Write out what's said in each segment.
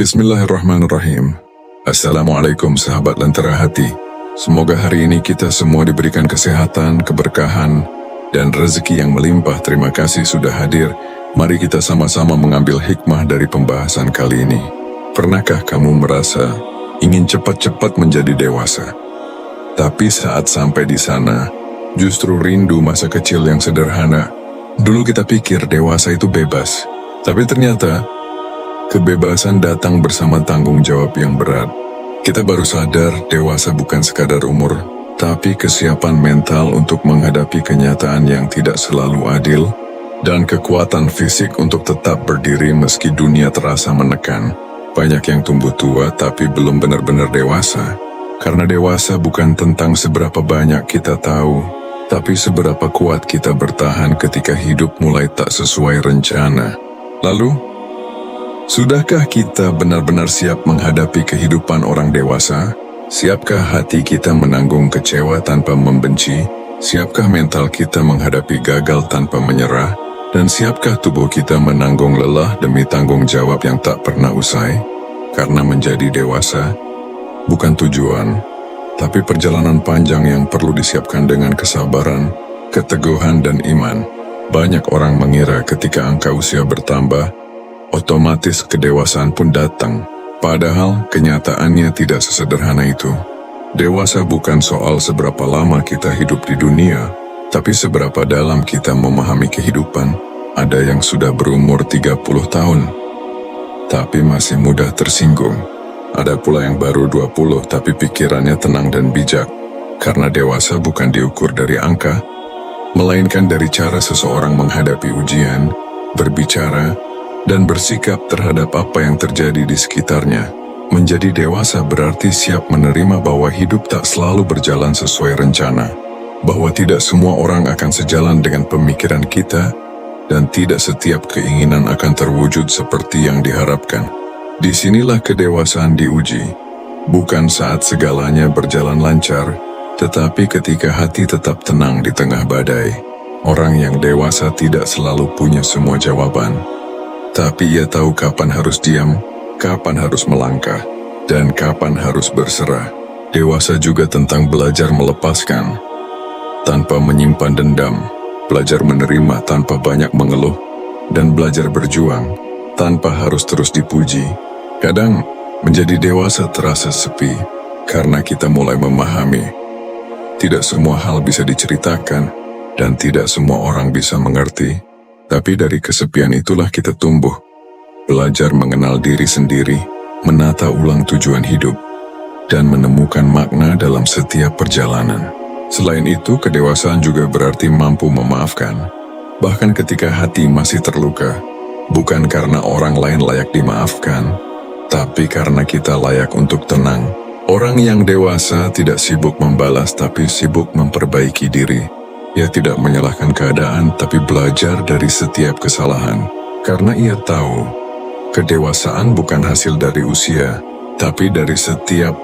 Bismillahirrahmanirrahim. Assalamualaikum sahabat Lentera Hati. Semoga hari ini kita semua diberikan kesehatan, keberkahan, dan rezeki yang melimpah. Terima kasih sudah hadir. Mari kita sama-sama mengambil hikmah dari pembahasan kali ini. Pernahkah kamu merasa ingin cepat-cepat menjadi dewasa? Tapi saat sampai di sana, justru rindu masa kecil yang sederhana. Dulu kita pikir dewasa itu bebas, tapi ternyata kebebasan datang bersama tanggung jawab yang berat. Kita baru sadar dewasa bukan sekadar umur, tapi kesiapan mental untuk menghadapi kenyataan yang tidak selalu adil, dan kekuatan fisik untuk tetap berdiri meski dunia terasa menekan. Banyak yang tumbuh tua tapi belum benar-benar dewasa, karena dewasa bukan tentang seberapa banyak kita tahu, tapi seberapa kuat kita bertahan ketika hidup mulai tak sesuai rencana. Lalu, sudahkah kita benar-benar siap menghadapi kehidupan orang dewasa? Siapkah hati kita menanggung kecewa tanpa membenci? Siapkah mental kita menghadapi gagal tanpa menyerah? Dan siapkah tubuh kita menanggung lelah demi tanggung jawab yang tak pernah usai? Karena menjadi dewasa bukan tujuan, tapi perjalanan panjang yang perlu disiapkan dengan kesabaran, keteguhan, dan iman. Banyak orang mengira ketika angka usia bertambah, otomatis kedewasaan pun datang. Padahal kenyataannya tidak sesederhana itu. Dewasa bukan soal seberapa lama kita hidup di dunia, tapi seberapa dalam kita memahami kehidupan. Ada yang sudah berumur 30 tahun, tapi masih mudah tersinggung. Ada pula yang baru 20, tapi pikirannya tenang dan bijak. Karena dewasa bukan diukur dari angka, melainkan dari cara seseorang menghadapi ujian, berbicara, dan bersikap terhadap apa yang terjadi di sekitarnya. Menjadi dewasa berarti siap menerima bahwa hidup tak selalu berjalan sesuai rencana, bahwa tidak semua orang akan sejalan dengan pemikiran kita, dan tidak setiap keinginan akan terwujud seperti yang diharapkan. Disinilah kedewasaan diuji, bukan saat segalanya berjalan lancar, tetapi ketika hati tetap tenang di tengah badai. Orang yang dewasa tidak selalu punya semua jawaban, tapi ia tahu kapan harus diam, kapan harus melangkah, dan kapan harus berserah. Dewasa juga tentang belajar melepaskan, tanpa menyimpan dendam, belajar menerima tanpa banyak mengeluh, dan belajar berjuang, tanpa harus terus dipuji. Kadang, menjadi dewasa terasa sepi, karena kita mulai memahami, tidak semua hal bisa diceritakan, dan tidak semua orang bisa mengerti. Tapi dari kesepian itulah kita tumbuh, belajar mengenal diri sendiri, menata ulang tujuan hidup, dan menemukan makna dalam setiap perjalanan. Selain itu, kedewasaan juga berarti mampu memaafkan, bahkan ketika hati masih terluka, bukan karena orang lain layak dimaafkan, tapi karena kita layak untuk tenang. Orang yang dewasa tidak sibuk membalas, tapi sibuk memperbaiki diri. Ia tidak menyalahkan keadaan, tapi belajar dari setiap kesalahan. Karena ia tahu, kedewasaan bukan hasil dari usia, tapi dari setiap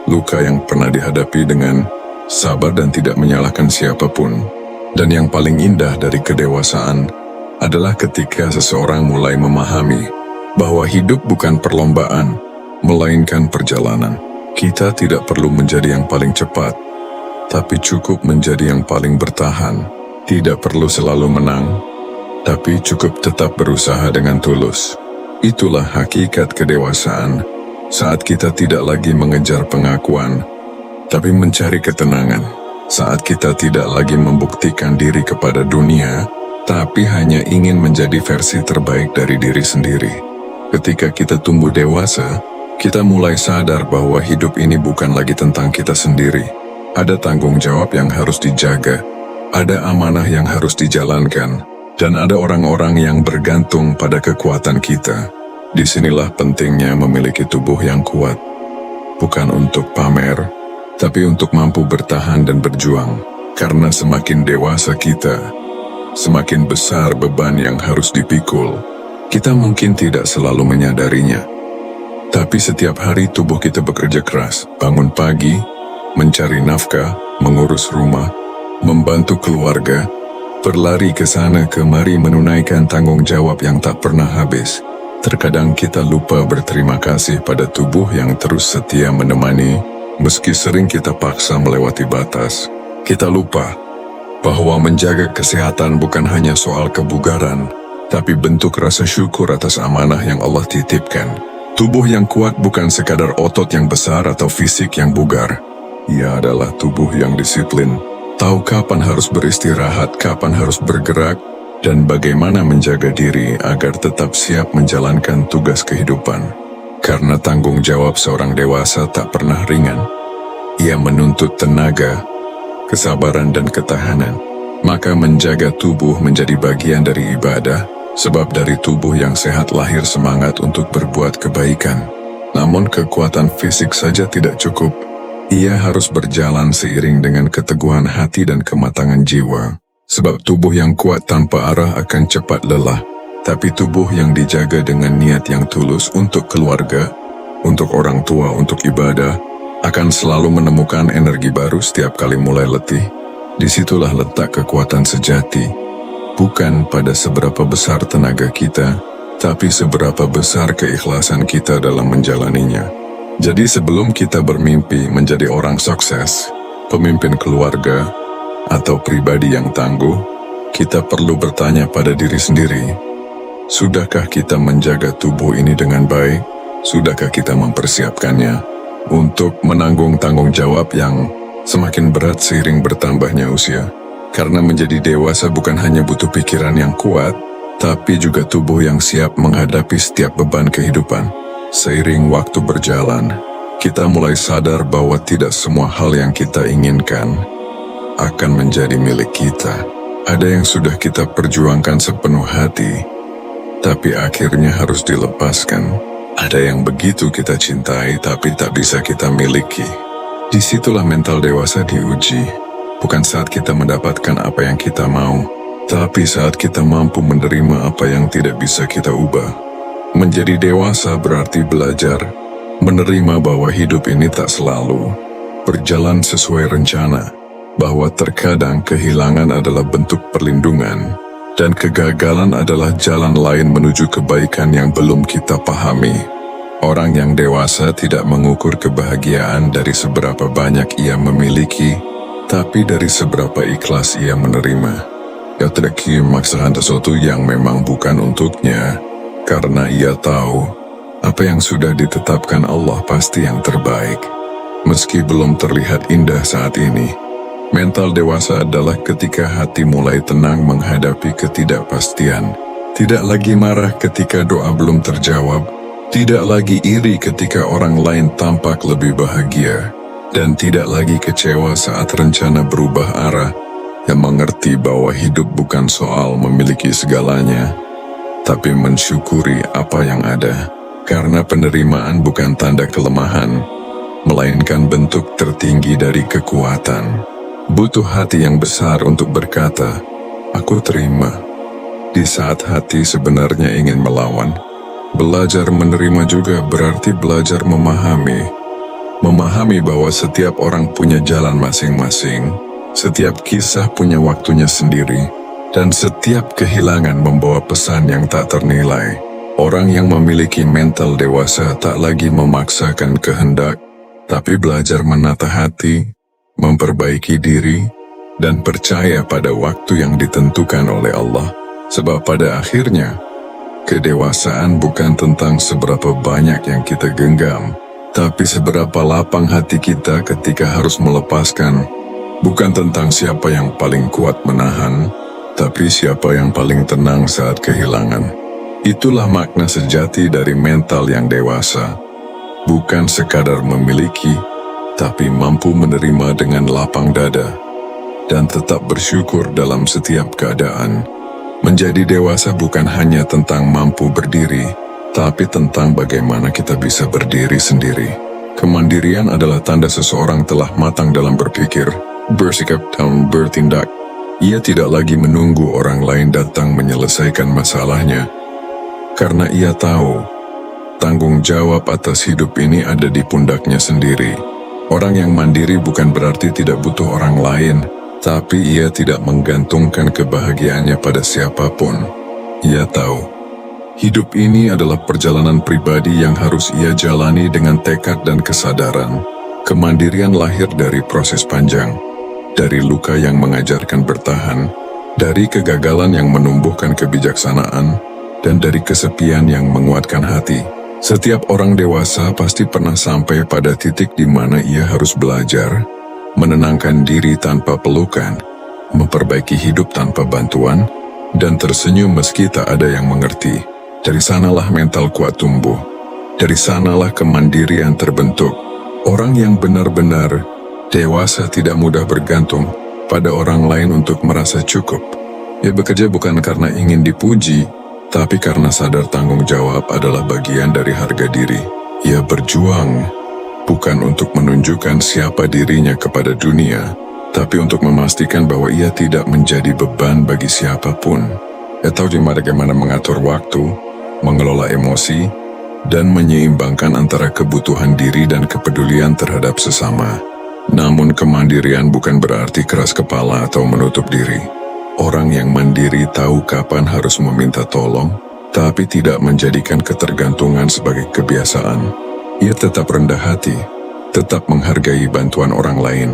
luka yang pernah dihadapi dengan sabar dan tidak menyalahkan siapapun. Dan yang paling indah dari kedewasaan adalah ketika seseorang mulai memahami bahwa hidup bukan perlombaan, melainkan perjalanan. Kita tidak perlu menjadi yang paling cepat, tapi cukup menjadi yang paling bertahan. Tidak perlu selalu menang, tapi cukup tetap berusaha dengan tulus. Itulah hakikat kedewasaan, saat kita tidak lagi mengejar pengakuan, tapi mencari ketenangan. Saat kita tidak lagi membuktikan diri kepada dunia, tapi hanya ingin menjadi versi terbaik dari diri sendiri. Ketika kita tumbuh dewasa, kita mulai sadar bahwa hidup ini bukan lagi tentang kita sendiri. Ada tanggung jawab yang harus dijaga, ada amanah yang harus dijalankan, dan ada orang-orang yang bergantung pada kekuatan kita. Disinilah pentingnya memiliki tubuh yang kuat, bukan untuk pamer, tapi untuk mampu bertahan dan berjuang. Karena semakin dewasa kita, semakin besar beban yang harus dipikul. Kita mungkin tidak selalu menyadarinya, tapi setiap hari tubuh kita bekerja keras, bangun pagi, mencari nafkah, mengurus rumah, membantu keluarga, berlari ke sana kemari menunaikan tanggung jawab yang tak pernah habis. Terkadang kita lupa berterima kasih pada tubuh yang terus setia menemani, meski sering kita paksa melewati batas. Kita lupa bahwa menjaga kesehatan bukan hanya soal kebugaran, tapi bentuk rasa syukur atas amanah yang Allah titipkan. Tubuh yang kuat bukan sekadar otot yang besar atau fisik yang bugar. Ia adalah tubuh yang disiplin, tahu kapan harus beristirahat, kapan harus bergerak, dan bagaimana menjaga diri agar tetap siap menjalankan tugas kehidupan. Karena tanggung jawab seorang dewasa tak pernah ringan. Ia menuntut tenaga, kesabaran dan ketahanan. Maka menjaga tubuh menjadi bagian dari ibadah, sebab dari tubuh yang sehat lahir semangat untuk berbuat kebaikan. Namun kekuatan fisik saja tidak cukup. Ia harus berjalan seiring dengan keteguhan hati dan kematangan jiwa. Sebab tubuh yang kuat tanpa arah akan cepat lelah, tapi tubuh yang dijaga dengan niat yang tulus untuk keluarga, untuk orang tua, untuk ibadah, akan selalu menemukan energi baru setiap kali mulai letih. Disitulah letak kekuatan sejati, bukan pada seberapa besar tenaga kita, tapi seberapa besar keikhlasan kita dalam menjalaninya. Jadi sebelum kita bermimpi menjadi orang sukses, pemimpin keluarga, atau pribadi yang tangguh, kita perlu bertanya pada diri sendiri, sudahkah kita menjaga tubuh ini dengan baik? Sudahkah kita mempersiapkannya untuk menanggung tanggung jawab yang semakin berat seiring bertambahnya usia? Karena menjadi dewasa bukan hanya butuh pikiran yang kuat, tapi juga tubuh yang siap menghadapi setiap beban kehidupan. Seiring waktu berjalan, kita mulai sadar bahwa tidak semua hal yang kita inginkan akan menjadi milik kita. Ada yang sudah kita perjuangkan sepenuh hati, tapi akhirnya harus dilepaskan. Ada yang begitu kita cintai, tapi tak bisa kita miliki. Disitulah mental dewasa diuji. Bukan saat kita mendapatkan apa yang kita mau, tapi saat kita mampu menerima apa yang tidak bisa kita ubah. Menjadi dewasa berarti belajar, menerima bahwa hidup ini tak selalu berjalan sesuai rencana, bahwa terkadang kehilangan adalah bentuk perlindungan, dan kegagalan adalah jalan lain menuju kebaikan yang belum kita pahami. Orang yang dewasa tidak mengukur kebahagiaan dari seberapa banyak ia memiliki, tapi dari seberapa ikhlas ia menerima. Ia tidak memaksakan sesuatu yang memang bukan untuknya, karena ia tahu apa yang sudah ditetapkan Allah pasti yang terbaik. Meski belum terlihat indah saat ini, mental dewasa adalah ketika hati mulai tenang menghadapi ketidakpastian. Tidak lagi marah ketika doa belum terjawab, tidak lagi iri ketika orang lain tampak lebih bahagia, dan tidak lagi kecewa saat rencana berubah arah, yang mengerti bahwa hidup bukan soal memiliki segalanya, tapi mensyukuri apa yang ada. Karena penerimaan bukan tanda kelemahan, melainkan bentuk tertinggi dari kekuatan. Butuh hati yang besar untuk berkata, "Aku terima," di saat hati sebenarnya ingin melawan. Belajar menerima juga berarti belajar memahami. Memahami bahwa setiap orang punya jalan masing-masing, setiap kisah punya waktunya sendiri, dan setiap kehilangan membawa pesan yang tak ternilai. Orang yang memiliki mental dewasa tak lagi memaksakan kehendak, tapi belajar menata hati, memperbaiki diri, dan percaya pada waktu yang ditentukan oleh Allah. Sebab pada akhirnya, kedewasaan bukan tentang seberapa banyak yang kita genggam, tapi seberapa lapang hati kita ketika harus melepaskan. Bukan tentang siapa yang paling kuat menahan, tapi siapa yang paling tenang saat kehilangan. Itulah makna sejati dari mental yang dewasa. Bukan sekadar memiliki, tapi mampu menerima dengan lapang dada, dan tetap bersyukur dalam setiap keadaan. Menjadi dewasa bukan hanya tentang mampu berdiri, tapi tentang bagaimana kita bisa berdiri sendiri. Kemandirian adalah tanda seseorang telah matang dalam berpikir, bersikap, dan bertindak. Ia tidak lagi menunggu orang lain datang menyelesaikan masalahnya, karena ia tahu tanggung jawab atas hidup ini ada di pundaknya sendiri. Orang yang mandiri bukan berarti tidak butuh orang lain, tapi ia tidak menggantungkan kebahagiaannya pada siapapun. Ia tahu, Hidup ini adalah perjalanan pribadi yang harus ia jalani dengan tekad dan kesadaran. Kemandirian lahir dari proses panjang, dari luka yang mengajarkan bertahan, dari kegagalan yang menumbuhkan kebijaksanaan, dan dari kesepian yang menguatkan hati. Setiap orang dewasa pasti pernah sampai pada titik di mana ia harus belajar, menenangkan diri tanpa pelukan, memperbaiki hidup tanpa bantuan, dan tersenyum meski tak ada yang mengerti. Dari sanalah mental kuat tumbuh. Dari sanalah kemandirian terbentuk. Orang yang benar-benar dewasa tidak mudah bergantung pada orang lain untuk merasa cukup. Ia bekerja bukan karena ingin dipuji, tapi karena sadar tanggung jawab adalah bagian dari harga diri. Ia berjuang bukan untuk menunjukkan siapa dirinya kepada dunia, tapi untuk memastikan bahwa ia tidak menjadi beban bagi siapapun. Ia tahu bagaimana mengatur waktu, mengelola emosi, dan menyeimbangkan antara kebutuhan diri dan kepedulian terhadap sesama. Namun kemandirian bukan berarti keras kepala atau menutup diri. Orang yang mandiri tahu kapan harus meminta tolong, tapi tidak menjadikan ketergantungan sebagai kebiasaan. Ia tetap rendah hati, tetap menghargai bantuan orang lain,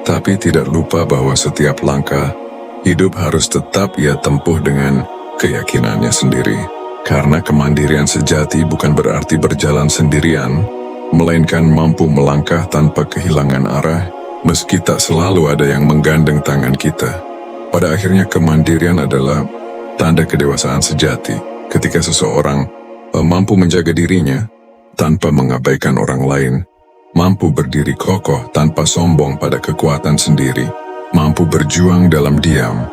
tapi tidak lupa bahwa setiap langkah hidup harus tetap ia tempuh dengan keyakinannya sendiri. Karena kemandirian sejati bukan berarti berjalan sendirian, melainkan mampu melangkah tanpa kehilangan arah, meski tak selalu ada yang menggandeng tangan kita. Pada akhirnya kemandirian adalah tanda kedewasaan sejati, ketika seseorang mampu menjaga dirinya tanpa mengabaikan orang lain, mampu berdiri kokoh tanpa sombong pada kekuatan sendiri, mampu berjuang dalam diam,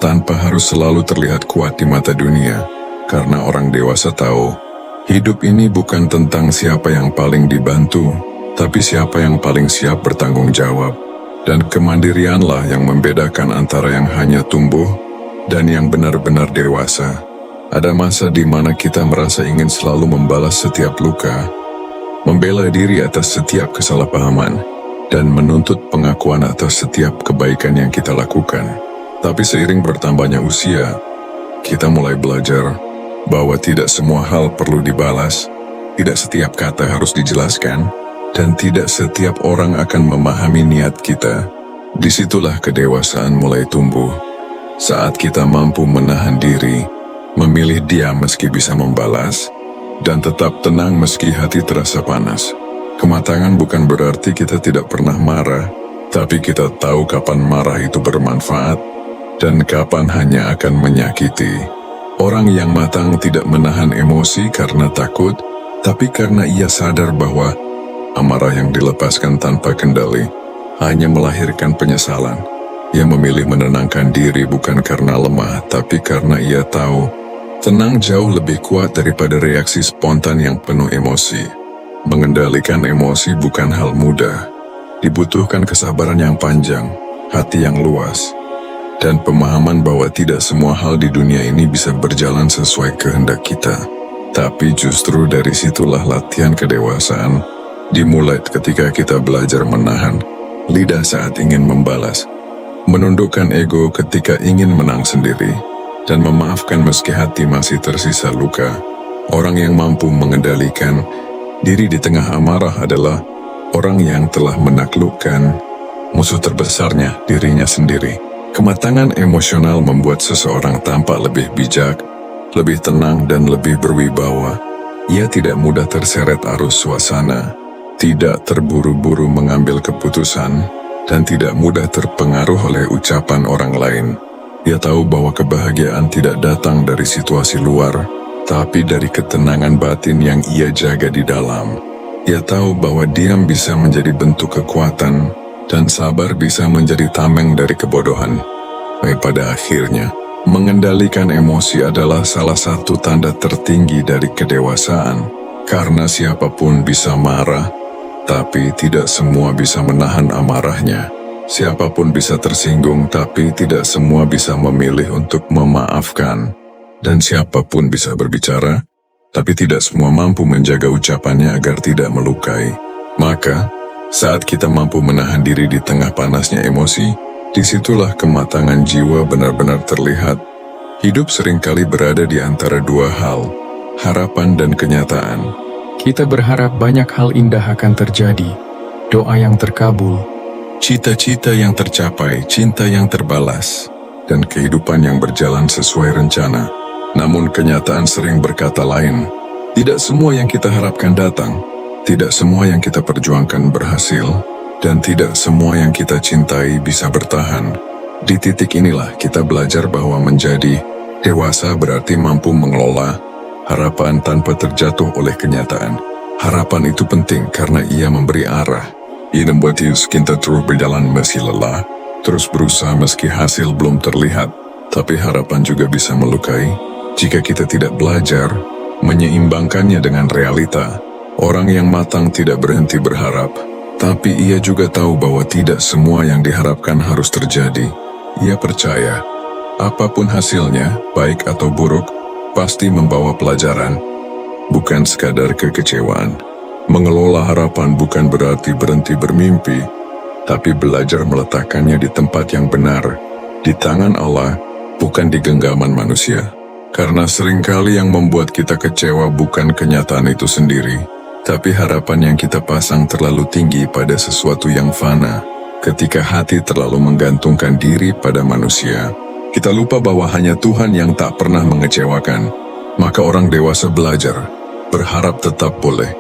tanpa harus selalu terlihat kuat di mata dunia. Karena orang dewasa tahu, hidup ini bukan tentang siapa yang paling dibantu, tapi siapa yang paling siap bertanggung jawab. Dan kemandirianlah yang membedakan antara yang hanya tumbuh dan yang benar-benar dewasa. Ada masa di mana kita merasa ingin selalu membalas setiap luka, membela diri atas setiap kesalahpahaman, dan menuntut pengakuan atas setiap kebaikan yang kita lakukan. Tapi seiring bertambahnya usia, kita mulai belajar bahwa tidak semua hal perlu dibalas, tidak setiap kata harus dijelaskan, dan tidak setiap orang akan memahami niat kita. Disitulah kedewasaan mulai tumbuh. Saat kita mampu menahan diri, memilih diam meski bisa membalas, dan tetap tenang meski hati terasa panas. Kematangan bukan berarti kita tidak pernah marah, tapi kita tahu kapan marah itu bermanfaat, dan kapan hanya akan menyakiti. Orang yang matang tidak menahan emosi karena takut, tapi karena ia sadar bahwa amarah yang dilepaskan tanpa kendali hanya melahirkan penyesalan. Ia memilih menenangkan diri bukan karena lemah, tapi karena ia tahu tenang jauh lebih kuat daripada reaksi spontan yang penuh emosi. Mengendalikan emosi bukan hal mudah. Dibutuhkan kesabaran yang panjang, hati yang luas, dan pemahaman bahwa tidak semua hal di dunia ini bisa berjalan sesuai kehendak kita. Tapi justru dari situlah latihan kedewasaan dimulai ketika kita belajar menahan lidah saat ingin membalas, menundukkan ego ketika ingin menang sendiri, dan memaafkan meski hati masih tersisa luka. Orang yang mampu mengendalikan diri di tengah amarah adalah orang yang telah menaklukkan musuh terbesarnya, dirinya sendiri. Kematangan emosional membuat seseorang tampak lebih bijak, lebih tenang, dan lebih berwibawa. Ia tidak mudah terseret arus suasana, tidak terburu-buru mengambil keputusan, dan tidak mudah terpengaruh oleh ucapan orang lain. Ia tahu bahwa kebahagiaan tidak datang dari situasi luar, tapi dari ketenangan batin yang ia jaga di dalam. Ia tahu bahwa diam bisa menjadi bentuk kekuatan, dan sabar bisa menjadi tameng dari kebodohan. Pada akhirnya, mengendalikan emosi adalah salah satu tanda tertinggi dari kedewasaan, karena siapapun bisa marah, tapi tidak semua bisa menahan amarahnya. Siapapun bisa tersinggung, tapi tidak semua bisa memilih untuk memaafkan. Dan siapapun bisa berbicara, tapi tidak semua mampu menjaga ucapannya agar tidak melukai. Maka, saat kita mampu menahan diri di tengah panasnya emosi, disitulah kematangan jiwa benar-benar terlihat. Hidup seringkali berada di antara dua hal, harapan dan kenyataan. Kita berharap banyak hal indah akan terjadi, doa yang terkabul, Cita-cita yang tercapai, cinta yang terbalas, dan kehidupan yang berjalan sesuai rencana. Namun kenyataan sering berkata lain. Tidak semua yang kita harapkan datang, tidak semua yang kita perjuangkan berhasil, dan tidak semua yang kita cintai bisa bertahan. Di titik inilah kita belajar bahwa menjadi dewasa berarti mampu mengelola harapan tanpa terjatuh oleh kenyataan. Harapan itu penting karena ia memberi arah. Ia membuat kita terus berjalan meski lelah, terus berusaha meski hasil belum terlihat. Tapi harapan juga bisa melukai jika kita tidak belajar menyeimbangkannya dengan realita. Orang yang matang tidak berhenti berharap, tapi ia juga tahu bahwa tidak semua yang diharapkan harus terjadi. Ia percaya, apapun hasilnya, baik atau buruk, pasti membawa pelajaran, bukan sekadar kekecewaan. Mengelola harapan bukan berarti berhenti bermimpi, tapi belajar meletakkannya di tempat yang benar, di tangan Allah, bukan di genggaman manusia. Karena seringkali yang membuat kita kecewa bukan kenyataan itu sendiri, tapi harapan yang kita pasang terlalu tinggi pada sesuatu yang fana. Ketika hati terlalu menggantungkan diri pada manusia, kita lupa bahwa hanya Tuhan yang tak pernah mengecewakan. Maka orang dewasa belajar, berharap tetap boleh,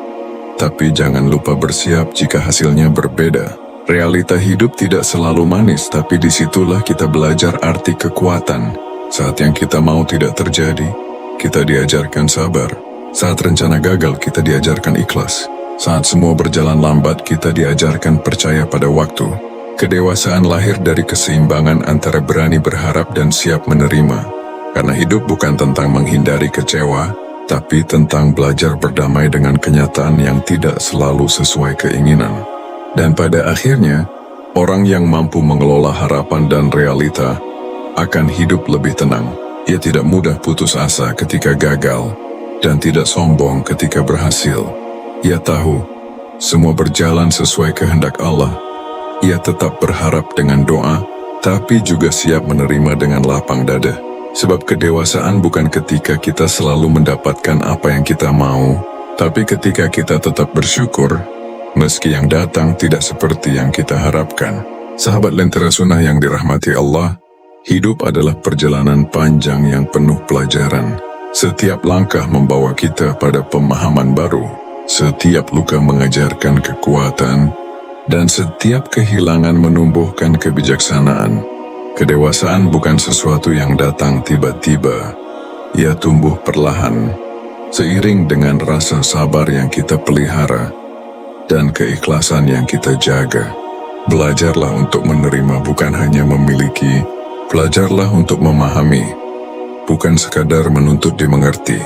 tapi jangan lupa bersiap jika hasilnya berbeda. Realita hidup tidak selalu manis, tapi disitulah kita belajar arti kekuatan. Saat yang kita mau tidak terjadi, kita diajarkan sabar. Saat rencana gagal, kita diajarkan ikhlas. Saat semua berjalan lambat, kita diajarkan percaya pada waktu. Kedewasaan lahir dari keseimbangan antara berani berharap dan siap menerima. Karena hidup bukan tentang menghindari kecewa, tapi tentang belajar berdamai dengan kenyataan yang tidak selalu sesuai keinginan. Dan pada akhirnya, orang yang mampu mengelola harapan dan realita akan hidup lebih tenang. Ia tidak mudah putus asa ketika gagal, dan tidak sombong ketika berhasil. Ia tahu, semua berjalan sesuai kehendak Allah. Ia tetap berharap dengan doa, tapi juga siap menerima dengan lapang dada. Sebab kedewasaan bukan ketika kita selalu mendapatkan apa yang kita mau, tapi ketika kita tetap bersyukur, meski yang datang tidak seperti yang kita harapkan. Sahabat Lentera Sunnah yang dirahmati Allah, hidup adalah perjalanan panjang yang penuh pelajaran. Setiap langkah membawa kita pada pemahaman baru, setiap luka mengajarkan kekuatan, dan setiap kehilangan menumbuhkan kebijaksanaan. Kedewasaan bukan sesuatu yang datang tiba-tiba. Ia tumbuh perlahan, seiring dengan rasa sabar yang kita pelihara dan keikhlasan yang kita jaga. Belajarlah untuk menerima bukan hanya memiliki, belajarlah untuk memahami, bukan sekadar menuntut dimengerti,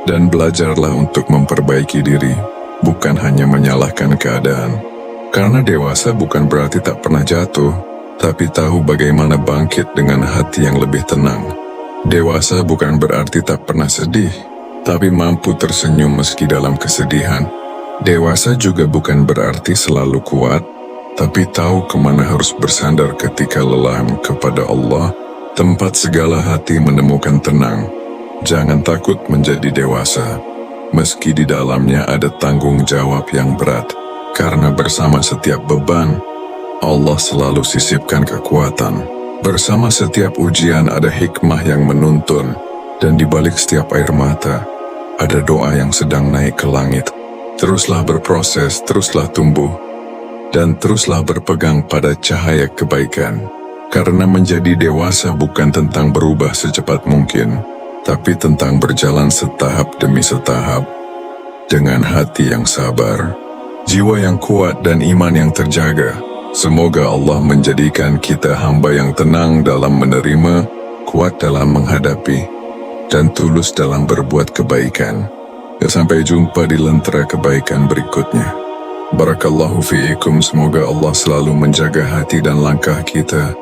dan belajarlah untuk memperbaiki diri, bukan hanya menyalahkan keadaan. Karena dewasa bukan berarti tak pernah jatuh, tapi tahu bagaimana bangkit dengan hati yang lebih tenang. Dewasa bukan berarti tak pernah sedih, tapi mampu tersenyum meski dalam kesedihan. Dewasa juga bukan berarti selalu kuat, tapi tahu kemana harus bersandar ketika lelah. Kepada Allah, tempat segala hati menemukan tenang. Jangan takut menjadi dewasa, meski di dalamnya ada tanggung jawab yang berat. Karena bersama setiap beban, Allah selalu sisipkan kekuatan. Bersama setiap ujian ada hikmah yang menuntun, dan di balik setiap air mata, ada doa yang sedang naik ke langit. Teruslah berproses, teruslah tumbuh, dan teruslah berpegang pada cahaya kebaikan. Karena menjadi dewasa bukan tentang berubah secepat mungkin, tapi tentang berjalan setahap demi setahap, dengan hati yang sabar, jiwa yang kuat dan iman yang terjaga. Semoga Allah menjadikan kita hamba yang tenang dalam menerima, kuat dalam menghadapi, dan tulus dalam berbuat kebaikan. Sampai jumpa di lentera kebaikan berikutnya. Barakallahu fiikum, semoga Allah selalu menjaga hati dan langkah kita,